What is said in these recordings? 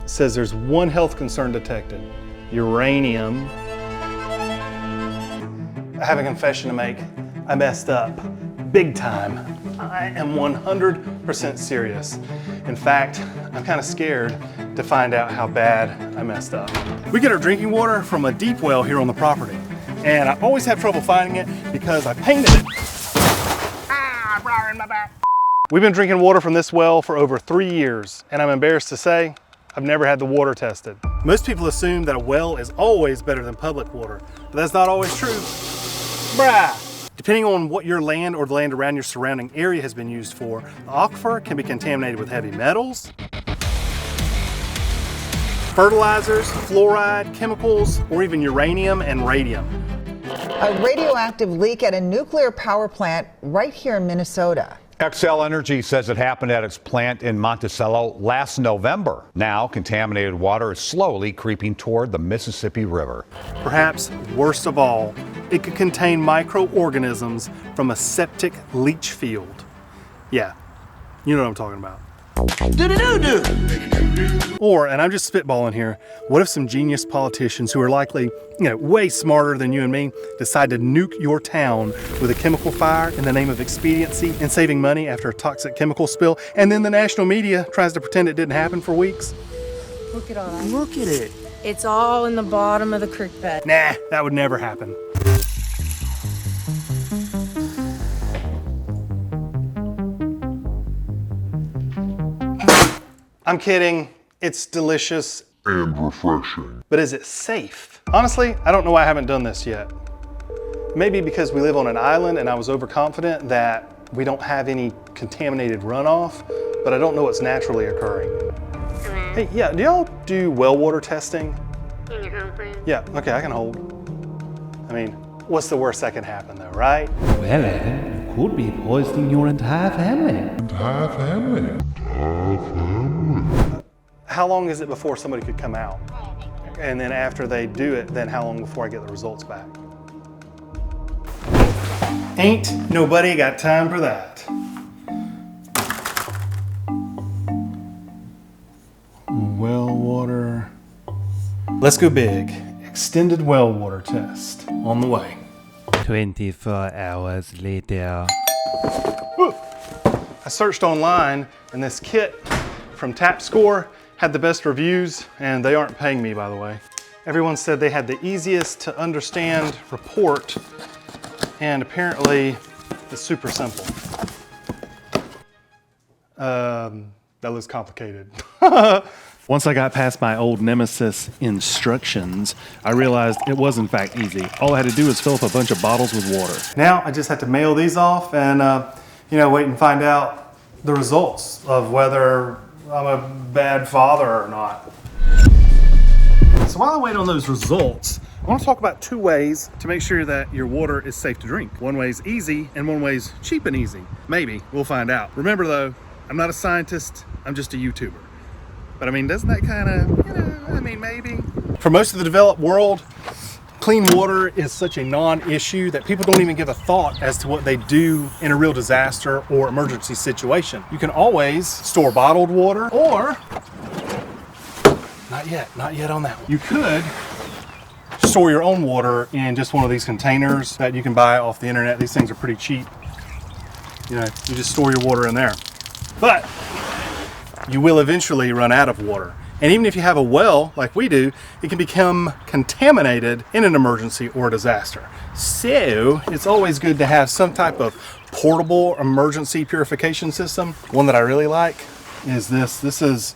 says there's one health concern detected: uranium. I have a confession to make. I messed up, big time. I am 100% serious. In fact, I'm kind of scared to find out how bad I messed up. We get our drinking water from a deep well here on the property, and I always have trouble finding it because I painted it. Ah, briar in my back. We've been drinking water from this well for over 3 years, and I'm embarrassed to say, I've never had the water tested. Most people assume that a well is always better than public water, but that's not always true. Bruh! Depending on what your land or the land around your surrounding area has been used for, the aquifer can be contaminated with heavy metals, fertilizers, fluoride, chemicals, or even uranium and radium. A radioactive leak at a nuclear power plant right here in Minnesota. Xcel Energy says it happened at its plant in Monticello last November. Now, contaminated water is slowly creeping toward the Mississippi River. Perhaps worst of all, it could contain microorganisms from a septic leach field. Yeah, you know what I'm talking about. Or, and I'm just spitballing here, what if some genius politicians who are likely, way smarter than you and me, decide to nuke your town with a chemical fire in the name of expediency and saving money after a toxic chemical spill, and then the national media tries to pretend it didn't happen for weeks? Look at all that. Look at it. It's all in the bottom of the creek bed. Nah, that would never happen. I'm kidding. It's delicious and refreshing. But is it safe? Honestly, I don't know why I haven't done this yet. Maybe because we live on an island and I was overconfident that we don't have any contaminated runoff, but I don't know what's naturally occurring. Hey, yeah, do y'all do well water testing? Yeah, okay, I can hold. I mean, what's the worst that can happen though, right? Well, you could be poisoning your entire family. Entire family. How long is it before somebody could come out? And then after they do it, then how long before I get the results back? Ain't nobody got time for that. Well water. Let's go big. Extended well water test on the way. 24 hours later. Woo. I searched online and this kit from TapScore had the best reviews, and they aren't paying me, by the way. Everyone said they had the easiest to understand report, and apparently it's super simple. That looks complicated. Once I got past my old nemesis instructions, I realized it was in fact easy. All I had to do was fill up a bunch of bottles with water. Now I just have to mail these off and wait and find out the results of whether I'm a bad father or not. So while I wait on those results, I want to talk about 2 ways to make sure that your water is safe to drink. One way is easy and one way is cheap and easy. Maybe, we'll find out. Remember though, I'm not a scientist, I'm just a YouTuber. But I mean, doesn't that kind of, maybe. For most of the developed world, clean water is such a non-issue that people don't even give a thought as to what they do in a real disaster or emergency situation. You can always store bottled water, or, not yet on that one. You could store your own water in just one of these containers that you can buy off the internet. These things are pretty cheap. You just store your water in there. But you will eventually run out of water. And even if you have a well, like we do, it can become contaminated in an emergency or disaster. So it's always good to have some type of portable emergency purification system. One that I really like is this.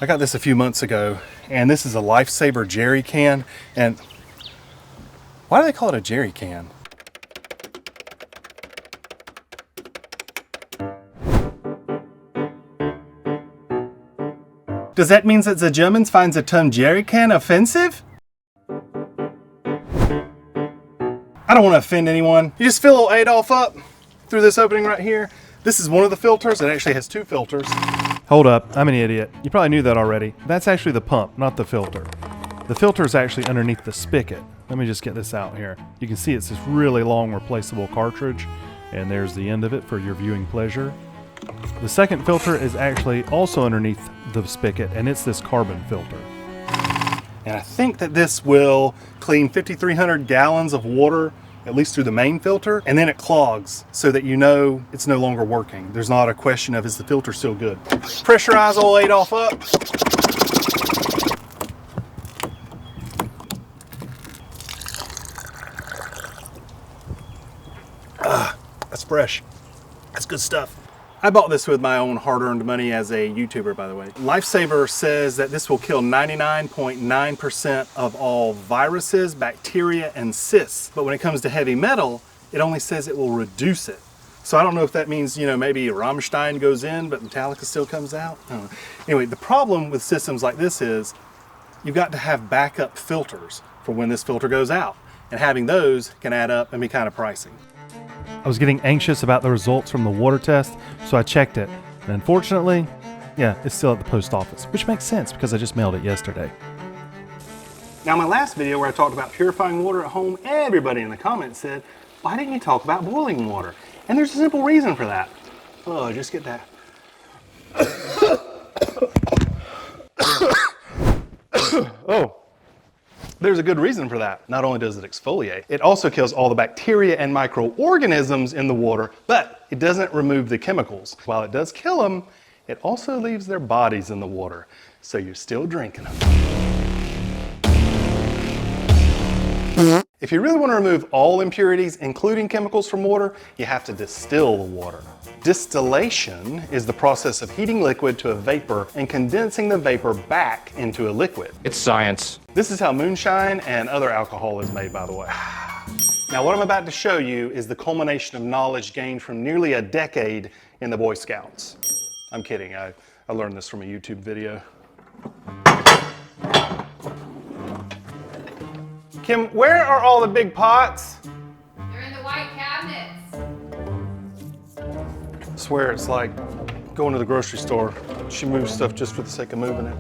I got this a few months ago, and this is a Lifesaver jerry can. And why do they call it a jerry can? Does that mean that the Germans find the term jerry can offensive? I don't want to offend anyone. You just fill old Adolf up through this opening right here. This is one of the filters. It actually has 2 filters. Hold up, I'm an idiot. You probably knew that already. That's actually the pump, not the filter. The filter is actually underneath the spigot. Let me just get this out here. You can see it's this really long replaceable cartridge, and there's the end of it for your viewing pleasure. The second filter is actually also underneath the spigot, and it's this carbon filter. And I think that this will clean 5,300 gallons of water, at least through the main filter, and then it clogs so that you know it's no longer working. There's not a question of, is the filter still good? Pressurize old Adolf up. That's fresh. That's good stuff. I bought this with my own hard-earned money as a YouTuber, by the way. Lifesaver says that this will kill 99.9% of all viruses, bacteria, and cysts. But when it comes to heavy metal, it only says it will reduce it. So I don't know if that means, you know, maybe Rammstein goes in, but Metallica still comes out. I don't know. Anyway, the problem with systems like this is you've got to have backup filters for when this filter goes out. And having those can add up and be kind of pricey. I was getting anxious about the results from the water test, so I checked it. And unfortunately, yeah, it's still at the post office, which makes sense because I just mailed it yesterday. Now, my last video where I talked about purifying water at home, everybody in the comments said, why didn't you talk about boiling water? And there's a simple reason for that. Oh, just get that. Oh. There's a good reason for that. Not only does it exfoliate, it also kills all the bacteria and microorganisms in the water, but it doesn't remove the chemicals. While it does kill them, it also leaves their bodies in the water, so you're still drinking them. If you really want to remove all impurities, including chemicals from water, you have to distill the water. Distillation is the process of heating liquid to a vapor and condensing the vapor back into a liquid. It's science. This is how moonshine and other alcohol is made, by the way. Now, what I'm about to show you is the culmination of knowledge gained from nearly a decade in the Boy Scouts. I'm kidding, I learned this from a YouTube video. Kim, where are all the big pots? They're in the white cabinets. I swear it's like going to the grocery store. She moves stuff just for the sake of moving it.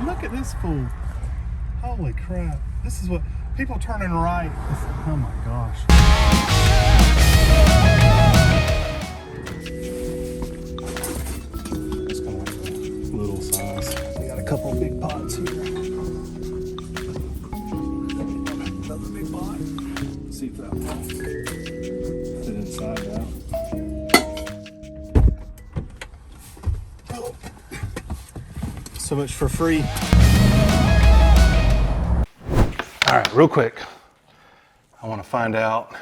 Look at this fool. Holy crap. This is what people turning right. Oh my gosh. Little size. We got a couple big pots here. Another big pot. Let's see if that will fit inside out. Oh. So much for free. All right, real quick. I want to find out.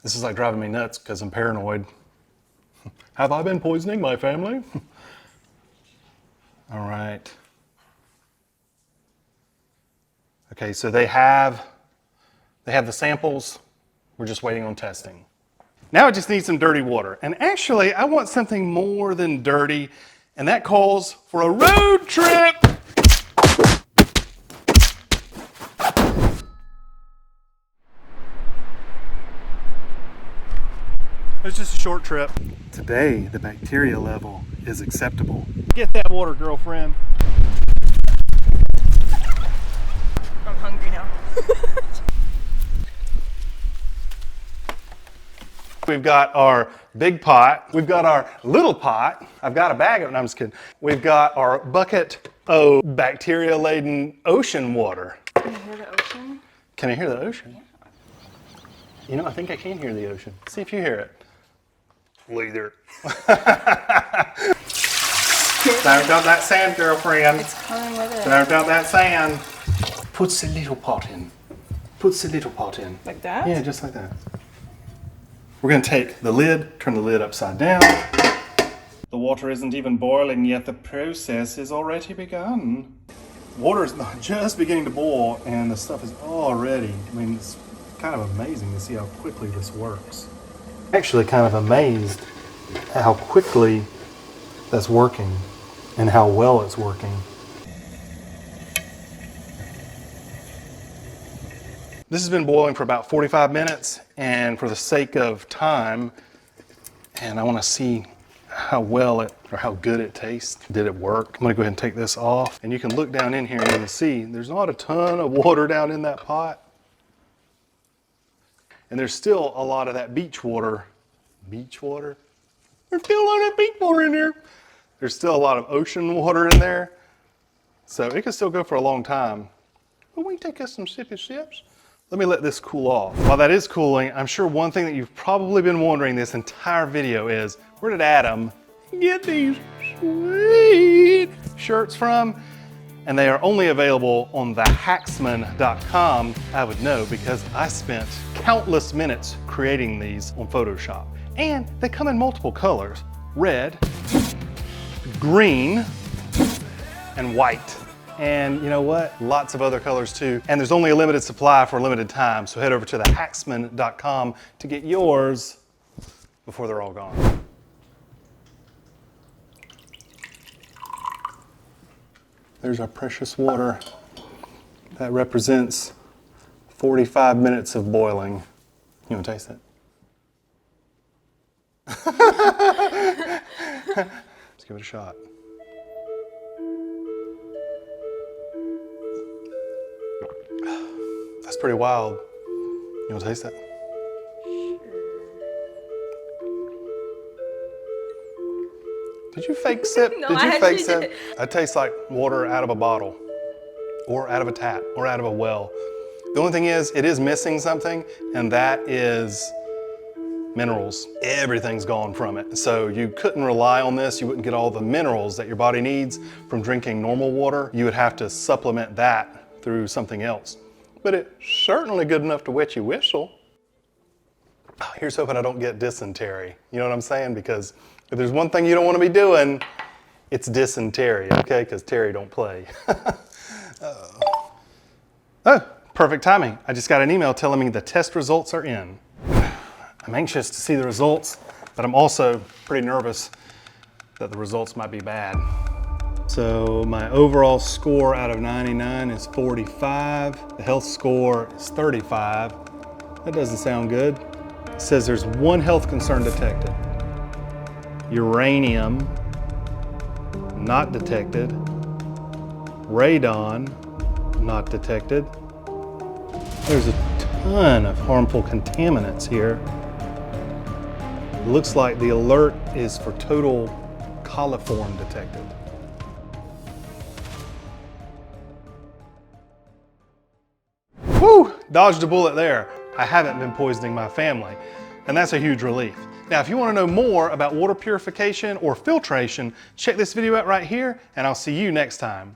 This is like driving me nuts because I'm paranoid. Have I been poisoning my family? All right. Okay, so they have the samples. We're just waiting on testing. Now I just need some dirty water. And actually, I want something more than dirty, and that calls for a road trip. It's just a short trip. Today, the bacteria level is acceptable. Get that water, girlfriend. I'm hungry now. We've got our big pot. We've got our little pot. I've got a bag of it. No, I'm just kidding. We've got our bucket of bacteria-laden ocean water. Can you hear the ocean? Can I hear the ocean? Yeah. You know, I think I can hear the ocean. See if you hear it. Later. Don't dump that sand, girlfriend. It's coming with it. Don't dump that sand. Put the little pot in. Put the little pot in. Like that? Yeah, just like that. We're going to take the lid, turn the lid upside down. The water isn't even boiling yet. The process has already begun. Water is just beginning to boil and the stuff is already, I mean, it's kind of amazing to see how quickly this works. Actually kind of amazed at how quickly that's working and how well it's working. This has been boiling for about 45 minutes, and for the sake of time, and I want to see how well it, or how good it tastes. Did it work? I'm gonna go ahead and take this off. And you can look down in here and you can see there's not a ton of water down in that pot. And there's still a lot of that beach water. Beach water? There's still a lot of beach water in there. There's still a lot of ocean water in there. So it can still go for a long time. But we can take us some sippy sips. Let me let this cool off. While that is cooling, I'm sure one thing that you've probably been wondering this entire video is, where did Adam get these sweet shirts from? And they are only available on thehacksman.com. I would know because I spent countless minutes creating these on Photoshop. And they come in multiple colors: red, green, and white. And you know what? Lots of other colors too. And there's only a limited supply for a limited time. So head over to thehacksman.com to get yours before they're all gone. There's our precious water. That represents 45 minutes of boiling. You want to taste it? Let's give it a shot. That's pretty wild. You want to taste that? Did you fake sip? No, Did you I fake actually sip? did. That tastes like water out of a bottle, or out of a tap, or out of a well. The only thing is, it is missing something, and that is minerals. Everything's gone from it. So you couldn't rely on this. You wouldn't get all the minerals that your body needs from drinking normal water. You would have to supplement that through something else. But it's certainly good enough to wet your whistle. Here's hoping I don't get dysentery. You know what I'm saying? Because if there's one thing you don't want to be doing, it's dysentery, okay? Because Terry don't play. Oh, perfect timing. I just got an email telling me the test results are in. I'm anxious to see the results, but I'm also pretty nervous that the results might be bad. So my overall score out of 99 is 45. The health score is 35. That doesn't sound good. It says there's one health concern detected. Uranium, not detected. Radon, not detected. There's a ton of harmful contaminants here. It looks like the alert is for total coliform detected. Whew, dodged a bullet there. I haven't been poisoning my family, and that's a huge relief. Now, if you want to know more about water purification or filtration, check this video out right here, and I'll see you next time.